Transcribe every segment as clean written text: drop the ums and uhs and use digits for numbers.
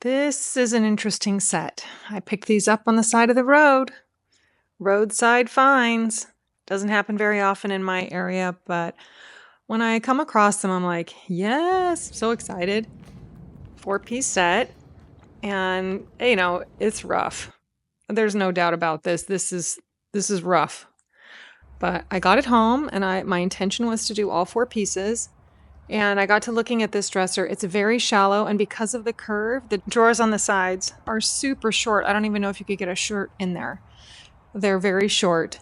This is an interesting set. I picked these up on the side of the road. Roadside finds. Doesn't happen very often in my area, but when I come across them, I'm like, yes, so excited. 4-piece set. And, it's rough. There's no doubt about this. This is rough. But I got it home and my intention was to do all 4 pieces. And I got to looking at this dresser. It's very shallow, and because of the curve, the drawers on the sides are super short. I don't even know if you could get a shirt in there. They're very short.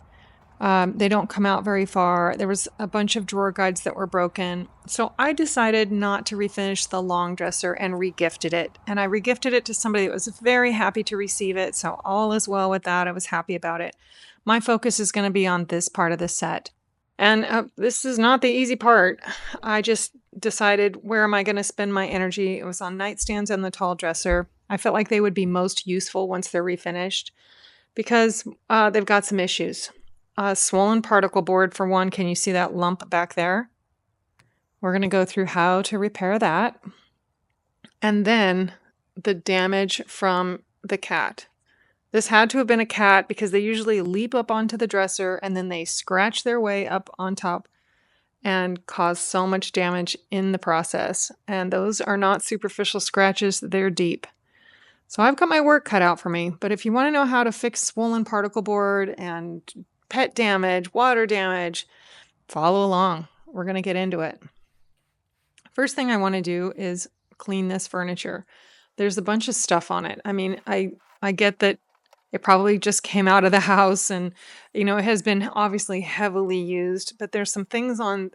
They don't come out very far. There was a bunch of drawer guides that were broken. So I decided not to refinish the long dresser and regifted it. And I regifted it to somebody that was very happy to receive it. So all is well with that. I was happy about it. My focus is going to be on this part of the set. And this is not the easy part. I just decided, where am I going to spend my energy? It was on nightstands and the tall dresser. I felt like they would be most useful once they're refinished because they've got some issues. Swollen particle board, for one. Can you see that lump back there? We're going to go through how to repair that. And then the damage from the cat. This had to have been a cat because they usually leap up onto the dresser and then they scratch their way up on top and cause so much damage in the process. And those are not superficial scratches, they're deep. So I've got my work cut out for me. But if you want to know how to fix swollen particle board and pet damage, water damage, follow along. We're going to get into it. First thing I want to do is clean this furniture. There's a bunch of stuff on it. I mean, I get that it probably just came out of the house and, it has been obviously heavily used, but there's some things on,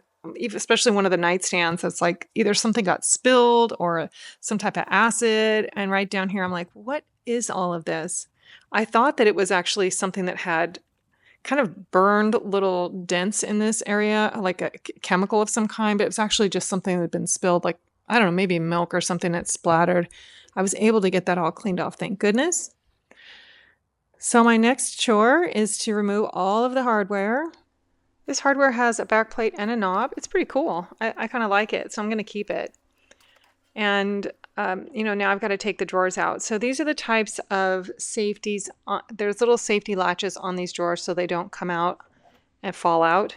especially one of the nightstands that's like either something got spilled or some type of acid. And right down here, I'm like, what is all of this? I thought that it was actually something that had kind of burned little dents in this area, like a chemical of some kind, but it was actually just something that had been spilled, like, I don't know, maybe milk or something that splattered. I was able to get that all cleaned off, thank goodness. So my next chore is to remove all of the hardware. This hardware has a back plate and a knob. It's pretty cool. I kind of like it, so I'm going to keep it. And, now I've got to take the drawers out. So these are the types of safeties. There's little safety latches on these drawers so they don't come out and fall out.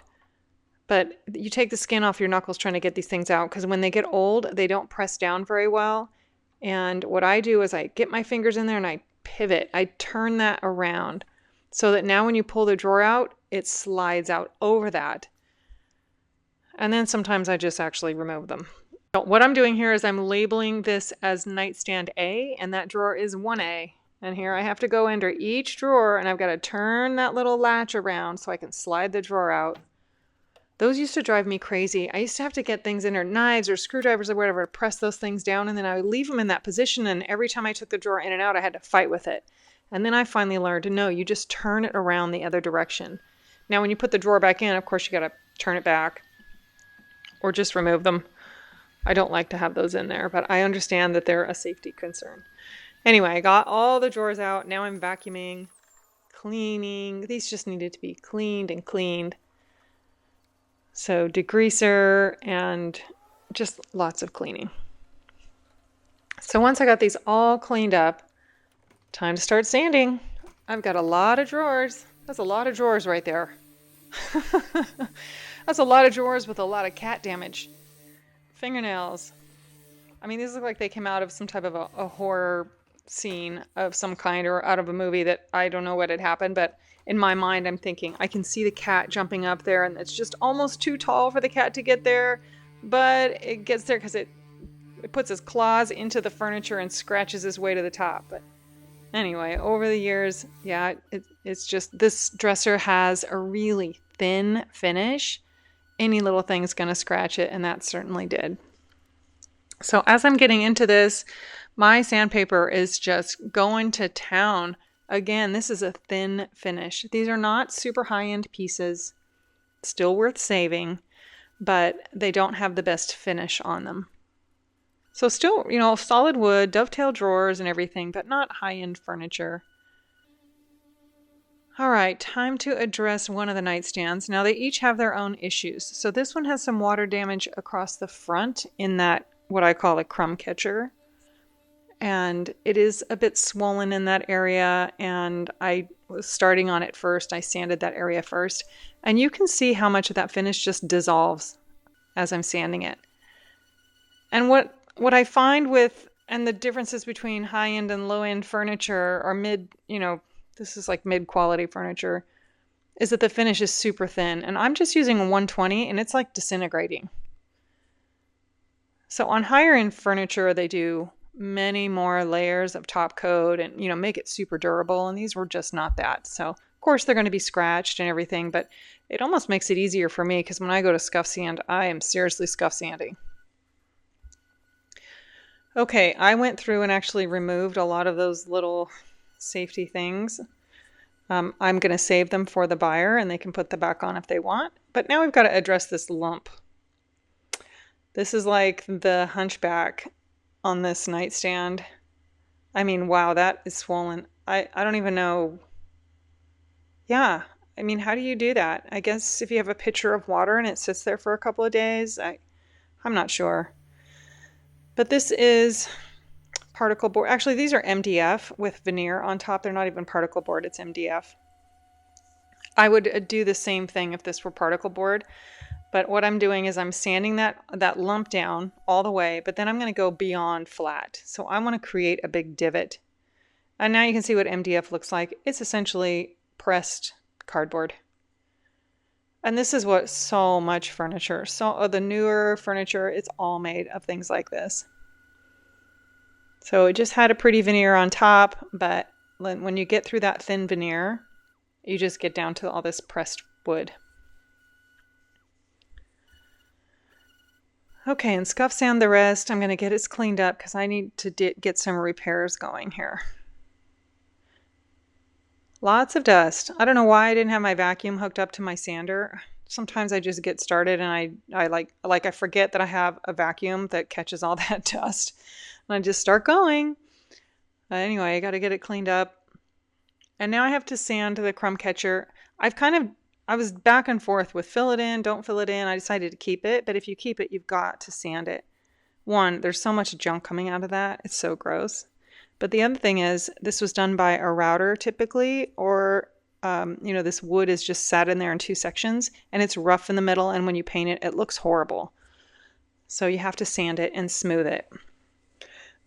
But you take the skin off your knuckles trying to get these things out because when they get old, they don't press down very well. And what I do is I get my fingers in there and I pivot. I turn that around so that now when you pull the drawer out, it slides out over that. And then sometimes I just actually remove them. So what I'm doing here is I'm labeling this as nightstand A, and that drawer is 1A. And here I have to go under each drawer and I've got to turn that little latch around so I can slide the drawer out. Those used to drive me crazy. I used to have to get things in there, knives or screwdrivers or whatever, to press those things down, and then I would leave them in that position, and every time I took the drawer in and out, I had to fight with it. And then I finally learned, no, you just turn it around the other direction. Now, when you put the drawer back in, of course, you got to turn it back or just remove them. I don't like to have those in there, but I understand that they're a safety concern. Anyway, I got all the drawers out. Now I'm vacuuming, cleaning. These just needed to be cleaned and cleaned. So degreaser and just lots of cleaning. So once I got these all cleaned up, time to start sanding. I've got a lot of drawers. That's a lot of drawers right there. That's a lot of drawers with a lot of cat damage. Fingernails. I mean, these look like they came out of some type of a horror scene of some kind or out of a movie that I don't know what had happened, but in my mind, I'm thinking, I can see the cat jumping up there, and it's just almost too tall for the cat to get there, but it gets there because it puts his claws into the furniture and scratches his way to the top. But anyway, over the years, yeah, it's just, this dresser has a really thin finish. Any little thing's going to scratch it, and that certainly did. So as I'm getting into this, my sandpaper is just going to town. Again, this is a thin finish. These are not super high-end pieces, still worth saving, but they don't have the best finish on them. So still, solid wood, dovetail drawers and everything, but not high-end furniture. All right, time to address one of the nightstands. Now, they each have their own issues. So this one has some water damage across the front in that, what I call a crumb catcher. and it is a bit swollen in that area, and I was starting on it first. I sanded that area first, and you can see how much of that finish just dissolves as I'm sanding it. And what I find with, and the differences between high-end and low-end furniture, or mid, this is like mid-quality furniture, is that the finish is super thin. And I'm just using a 120 and it's like disintegrating. So on higher end furniture, they do many more layers of top coat and, make it super durable. And these were just not that. So of course they're going to be scratched and everything, but it almost makes it easier for me because when I go to scuff sand, I am seriously scuff sanding. Okay, I went through and actually removed a lot of those little safety things. I'm going to save them for the buyer and they can put them back on if they want. But now we've got to address this lump. This is like the hunchback on this nightstand. I mean, wow, that is swollen. I don't even know. Yeah, I mean, how do you do that? I guess if you have a pitcher of water and it sits there for a couple of days, I'm not sure. But this is particle board. Actually, these are MDF with veneer on top. They're not even particle board, it's MDF. I would do the same thing if this were particle board. But what I'm doing is I'm sanding that lump down all the way, but then I'm going to go beyond flat. So I want to create a big divot. And now you can see what MDF looks like. It's essentially pressed cardboard. And this is what so much furniture, the newer furniture, it's all made of things like this. So it just had a pretty veneer on top, but when you get through that thin veneer, you just get down to all this pressed wood. Okay, and scuff sand the rest. I'm going to get it cleaned up because I need to get some repairs going here. Lots of dust. I don't know why I didn't have my vacuum hooked up to my sander. Sometimes I just get started and I forget that I have a vacuum that catches all that dust. And I just start going. Anyway, I got to get it cleaned up. And now I have to sand the crumb catcher. I was back and forth with fill it in, don't fill it in. I decided to keep it, but if you keep it, you've got to sand it. One, there's so much junk coming out of that. It's so gross. But the other thing is, this was done by a router typically, or, this wood is just sat in there in two sections, and it's rough in the middle, and when you paint it, it looks horrible. So you have to sand it and smooth it.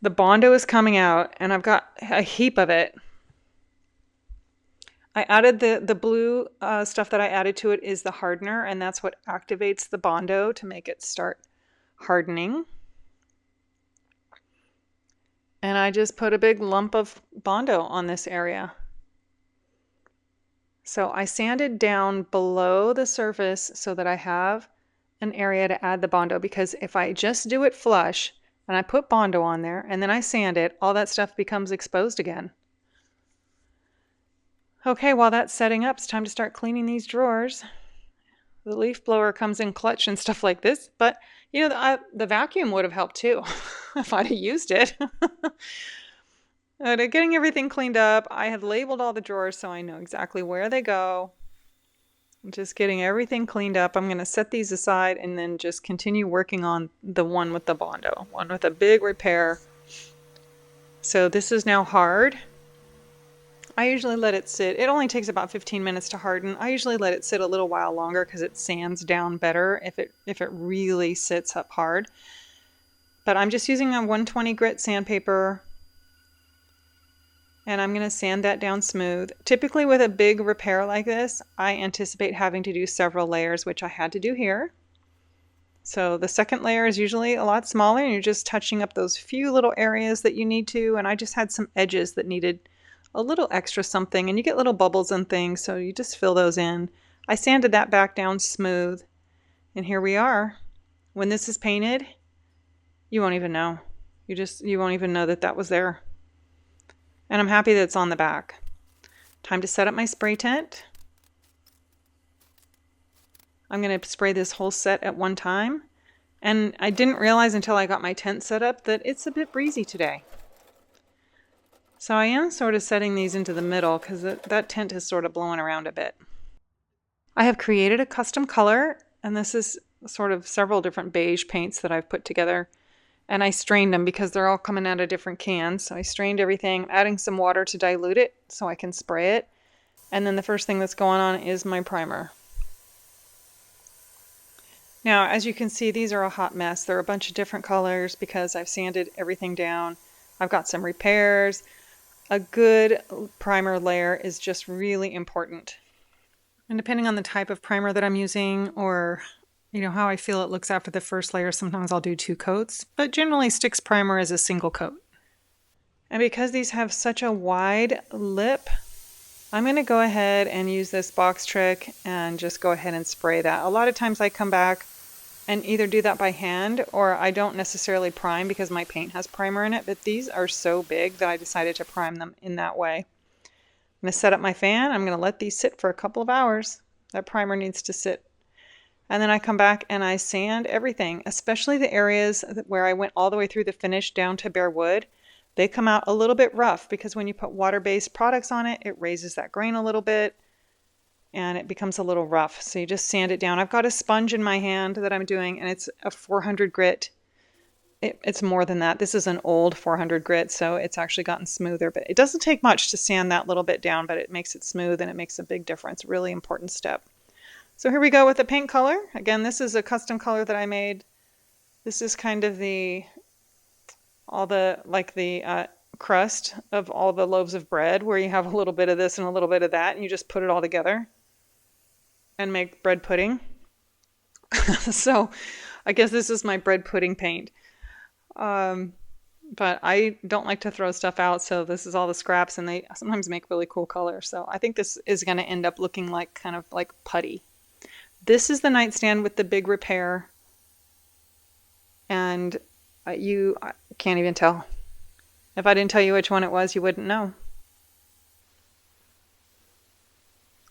The Bondo is coming out, and I've got a heap of it. I added the blue stuff that I added to it is the hardener, and that's what activates the Bondo to make it start hardening. And I just put a big lump of Bondo on this area. So I sanded down below the surface so that I have an area to add the Bondo, because if I just do it flush and I put Bondo on there and then I sand it, all that stuff becomes exposed again. Okay, while that's setting up, it's time to start cleaning these drawers. The leaf blower comes in clutch and stuff like this, but the vacuum would have helped too if I'd have used it. Getting everything cleaned up, I had labeled all the drawers so I know exactly where they go. I'm just getting everything cleaned up. I'm going to set these aside and then just continue working on the one with the Bondo, one with a big repair. So this is now hard. I usually let it sit. It only takes about 15 minutes to harden. I usually let it sit a little while longer because it sands down better if it really sits up hard. But I'm just using a 120 grit sandpaper, and I'm going to sand that down smooth. Typically with a big repair like this, I anticipate having to do several layers, which I had to do here. So the second layer is usually a lot smaller, and you're just touching up those few little areas that you need to, and I just had some edges that needed a little extra something, and you get little bubbles and things, so you just fill those in. I sanded that back down smooth, and here we are. When this is painted, you won't even know. You won't even know that was there. And I'm happy that it's on the back. Time to set up my spray tent. I'm going to spray this whole set at one time, and I didn't realize until I got my tent set up that it's a bit breezy today. So I am sort of setting these into the middle because that tent is sort of blowing around a bit. I have created a custom color, and this is sort of several different beige paints that I've put together. And I strained them because they're all coming out of different cans. So I strained everything, adding some water to dilute it so I can spray it. And then the first thing that's going on is my primer. Now, as you can see, these are a hot mess. They're a bunch of different colors because I've sanded everything down. I've got some repairs. A good primer layer is just really important. And depending on the type of primer that I'm using, or how I feel it looks after the first layer, sometimes I'll do 2 coats, but generally Stix primer is a single coat. And because these have such a wide lip, I'm going to go ahead and use this box trick and just go ahead and spray that. A lot of times I come back and either do that by hand, or I don't necessarily prime because my paint has primer in it, but these are so big that I decided to prime them in that way. I'm going to set up my fan. I'm going to let these sit for a couple of hours. That primer needs to sit. And then I come back and I sand everything, especially the areas where I went all the way through the finish down to bare wood. They come out a little bit rough because when you put water-based products on it, it raises that grain a little bit and it becomes a little rough. So you just sand it down. I've got a sponge in my hand that I'm doing, and it's a 400 grit. It's more than that. This is an old 400 grit, so it's actually gotten smoother. But it doesn't take much to sand that little bit down, but it makes it smooth and it makes a big difference. Really important step. So here we go with the paint color. Again, this is a custom color that I made. This is kind of the crust of all the loaves of bread, where you have a little bit of this and a little bit of that, and you just put it all together and make bread pudding. So I guess this is my bread pudding paint. But I don't like to throw stuff out, so this is all the scraps, and they sometimes make really cool colors. So I think this is going to end up looking like kind of like putty. This is the nightstand with the big repair, and you can't even tell. If I didn't tell you which one it was, you wouldn't know.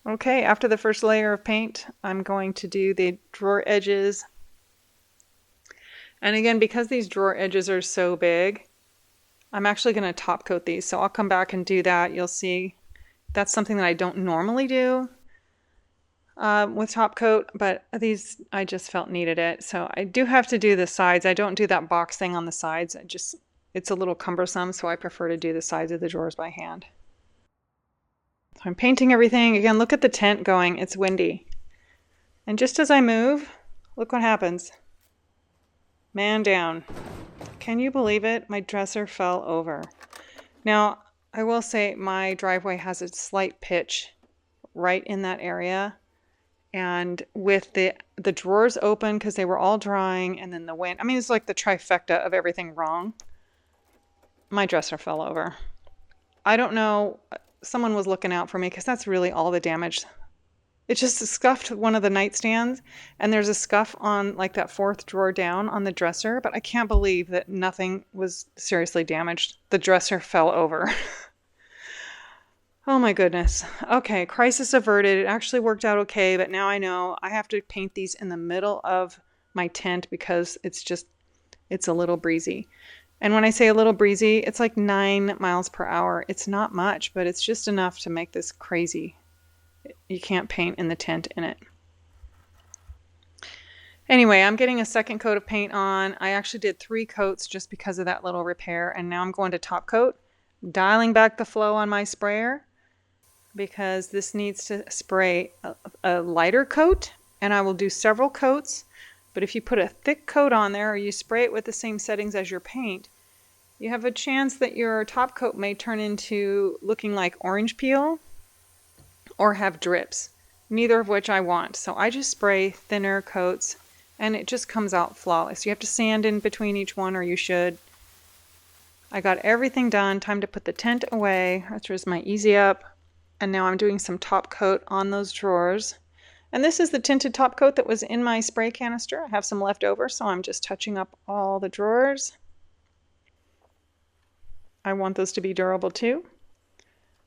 Okay, after the first layer of paint, I'm going to do the drawer edges. And again, because these drawer edges are so big, I'm actually going to top coat these. So I'll come back and do that. You'll see that's something that I don't normally do with top coat, but these I just felt needed it. So I do have to do the sides. I don't do that box thing on the sides. It's a little cumbersome, so I prefer to do the sides of the drawers by hand. So I'm painting everything. Again, look at the tent going. It's windy. And just as I move, look what happens. Man down. Can you believe it? My dresser fell over. Now, I will say my driveway has a slight pitch right in that area. And with the drawers open because they were all drying, and then the wind, I mean, it's like the trifecta of everything wrong. My dresser fell over. I don't know. Someone was looking out for me because that's really all the damage. It just scuffed one of the nightstands, and there's a scuff on like that 4th drawer down on the dresser, but I can't believe that nothing was seriously damaged. The dresser fell over. Oh my goodness. Okay, crisis averted. It actually worked out okay, but now I know I have to paint these in the middle of my tent because it's a little breezy. And when I say a little breezy, it's like 9 miles per hour. It's not much, but it's just enough to make this crazy. You can't paint in the tent in it. Anyway, I'm getting a second coat of paint on. I actually did 3 coats just because of that little repair, and now I'm going to top coat, dialing back the flow on my sprayer because this needs to spray a lighter coat, and I will do several coats. But if you put a thick coat on there, or you spray it with the same settings as your paint, you have a chance that your top coat may turn into looking like orange peel or have drips, neither of which I want. So I just spray thinner coats, and it just comes out flawless. You have to sand in between each one, or you should. I got everything done. Time to put the tent away. That's just my easy up. And now I'm doing some top coat on those drawers. And this is the tinted top coat that was in my spray canister. I have some left over, so I'm just touching up all the drawers. I want those to be durable too.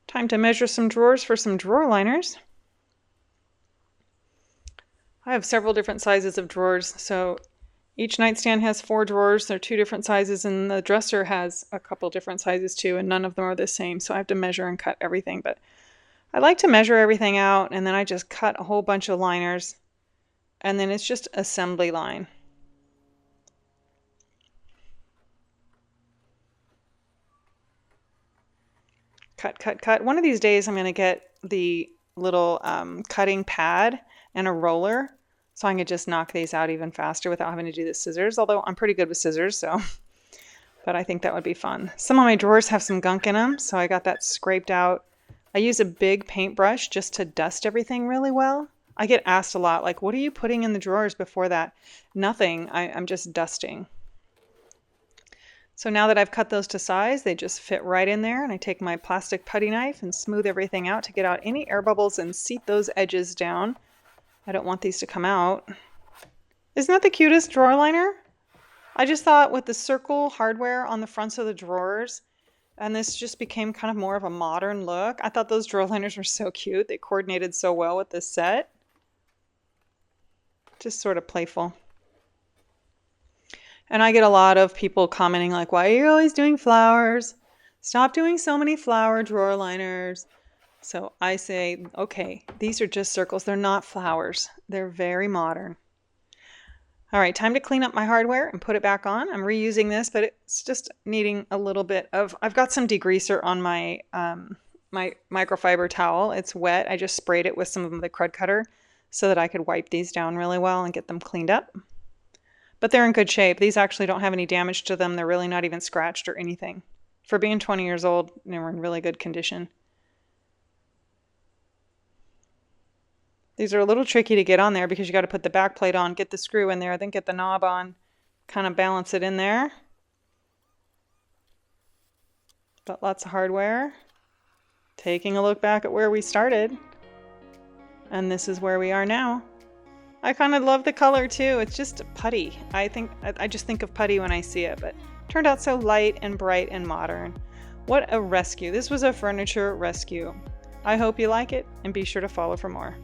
Time to measure some drawers for some drawer liners. I have several different sizes of drawers, so each nightstand has 4 drawers. They're 2 different sizes, and the dresser has a couple different sizes too, and none of them are the same, so I have to measure and cut everything. But I like to measure everything out, and then I just cut a whole bunch of liners, and then it's just assembly line. Cut, cut, cut. One of these days I'm going to get the little cutting pad and a roller so I can just knock these out even faster without having to do the scissors, although I'm pretty good with scissors, so. But I think that would be fun. Some of my drawers have some gunk in them, so I got that scraped out. I use a big paintbrush just to dust everything really well. I get asked a lot, like, what are you putting in the drawers before that? Nothing. I'm just dusting. So now that I've cut those to size, they just fit right in there, and I take my plastic putty knife and smooth everything out to get out any air bubbles and seat those edges down. I don't want these to come out. Isn't that the cutest drawer liner? I just thought with the circle hardware on the fronts of the drawers, and this just became kind of more of a modern look. I thought those drawer liners were so cute. They coordinated so well with this set. Just sort of playful. And I get a lot of people commenting like, why are you always doing flowers? Stop doing so many flower drawer liners. So I say, okay, these are just circles. They're not flowers. They're very modern. All right, time to clean up my hardware and put it back on. I'm reusing this, but it's just needing a little bit of, I've got some degreaser on my my microfiber towel. It's wet. I just sprayed it with some of the crud cutter so that I could wipe these down really well and get them cleaned up. But they're in good shape. These actually don't have any damage to them. They're really not even scratched or anything. For being 20 years old, they were in really good condition. These are a little tricky to get on there because you got to put the back plate on, get the screw in there, then get the knob on, kind of balance it in there. But lots of hardware. Taking a look back at where we started. And this is where we are now. I kind of love the color too. It's just putty. I just think of putty when I see it, but it turned out so light and bright and modern. What a rescue. This was a furniture rescue. I hope you like it and be sure to follow for more.